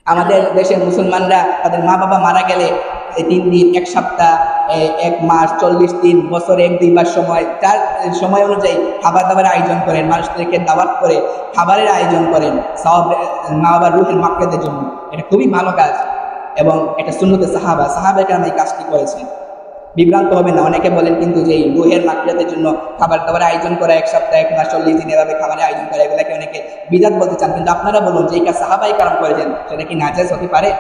আমাদের দেশের মুসলমানরা তাদের মা বাবা মারা গেলে 3 দিন, 1 সপ্তাহ, 1 মাস, 40 দিন, বছরে 1-2 বার সময়, তার সময় অনুযায়ী খাবার দাবারের আয়োজন করেন, মানুষদেরকে দাওয়াত করে খাবারের আয়োজন করেন মা বাবার রুহের মাগফিরাতের জন্য। এটা খুবই ভালো কাজ এবং এটা সুন্নতে সাহাবায়ে কেরাম এই কাজটি করেছেন। বিভ্রান্ত হবে না। অনেকে বলেন কিন্তু যে এই রুহের মাগফিরাতের জন্য খাবার দাবার আয়োজন করা, 1 সপ্তাহ, 1 মাস, 40 দিন এভাবে খাবারের আয়োজন করা, এগুলাকে অনেকে বিদআত বলতে চান। কিন্তু আপনারা বলুন যে এই কাজ সাহাবায়ে কেরাম করেছেন, সেটা কি নাজায়েজ হতে পারে?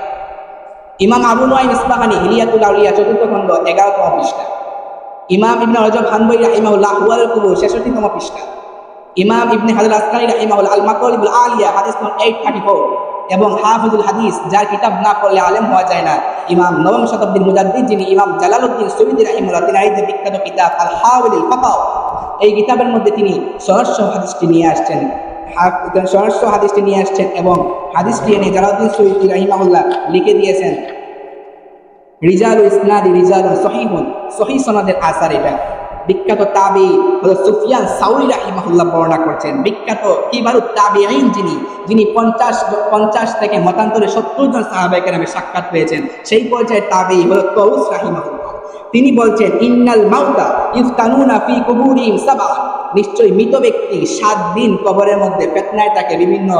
ইমাম আবু নুআইম ইসফাহানি হিলিয়াতুল আউলিয়া 4th খণ্ড 11তম পৃষ্ঠা, ইমাম ইবনে রজব হানবলী রাহিমাহুল্লাহ আহওয়ালুল কুবুর 66তম পৃষ্ঠা, ইমাম ইবনে হাজার আসকালী রাহিমাহুল্লাহ আল মাতালিবুল আলিয়া হাদিস নং 834 এবং হাফিজুল হাদিস, যার কিতাব না পড়লে আলেম হওয়া যায় না, ইমাম 9ম শতাব্দীর মুজাদ্দিদ যিনি ইমাম জালালউদ্দিন সুয়ুতী রাহিমাহুল্লাহ, তিনি এই যে বিখ্যাত কিতাব আল হাওয়ালিল ফাতাওয়া, এই কিতাবের মধ্যে তিনি সহস্র হাদিসটি নিয়ে আসছেন এবং হাদিসটি এনে জালালউদ্দিন সুয়ুতী রাহিমাহুল্লাহ লিখে দিয়েছেন রিজালুল ইসনাদি রিজালুন সহিহুন, সহিহ সনদের আসার। এটা বিখ্যাত তাবি হযরত সুফিয়ান সাউরি রাহিমাহুল্লাহ বর্ণনা করছেন। বিখ্যাত কিবারুত তাবিঈন যিনি 50 থেকে মতান্তরে 70 জন সাহাবায়ে কেরামের সাক্ষাৎ পেয়েছেন, সেই পর্যায়ে তাবি হযরত তাউস রাহিমাহুল্লাহ, তিনি বলছেন ইন্নাল মাউতা ইফতানুনা ফি কুবুরিহিম সাবআ, নিশ্চয়ই মৃত ব্যক্তি 7 দিন কবরের মধ্যে ফিতনায় থাকে, বিভিন্ন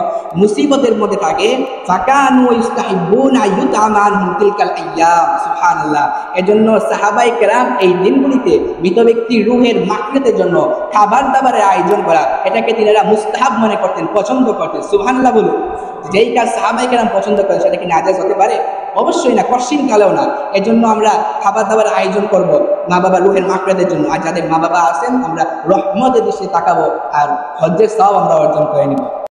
মুসিবতের মধ্যে থাকে। ফাকানু ইস্তাহিবুনা ইউতামানহুম তিলকাল আইয়াম, সুবহানাল্লাহ। এজন্য সাহাবায়ে কেরাম এই দিনগুলিতে মৃত ব্যক্তির রূহের মাগফিরাতের জন্য খাবার দাবারের আয়োজন করা, এটাকে তিনারা মুস্তাহাব মনে করতেন, পছন্দ করতেন। সুবহানাল্লাহ বলুন। যেই কাজ সাহাবায়ে কেরাম পছন্দ করেন, সেটা কি নাজায়েজ হতে পারে? অবশ্যই না, কশিন কালেও না। এজন্য আমরা খাবার দাবার আয়োজন করব মা বাবার রুহের মাগফিরাতের জন্য। আর যাদের মা বাবা আছেন, আমরা রহমতের দৃষ্টিতে তাকাবো আর হজ্জের সওয়াব আমরা অর্জন করে নিব।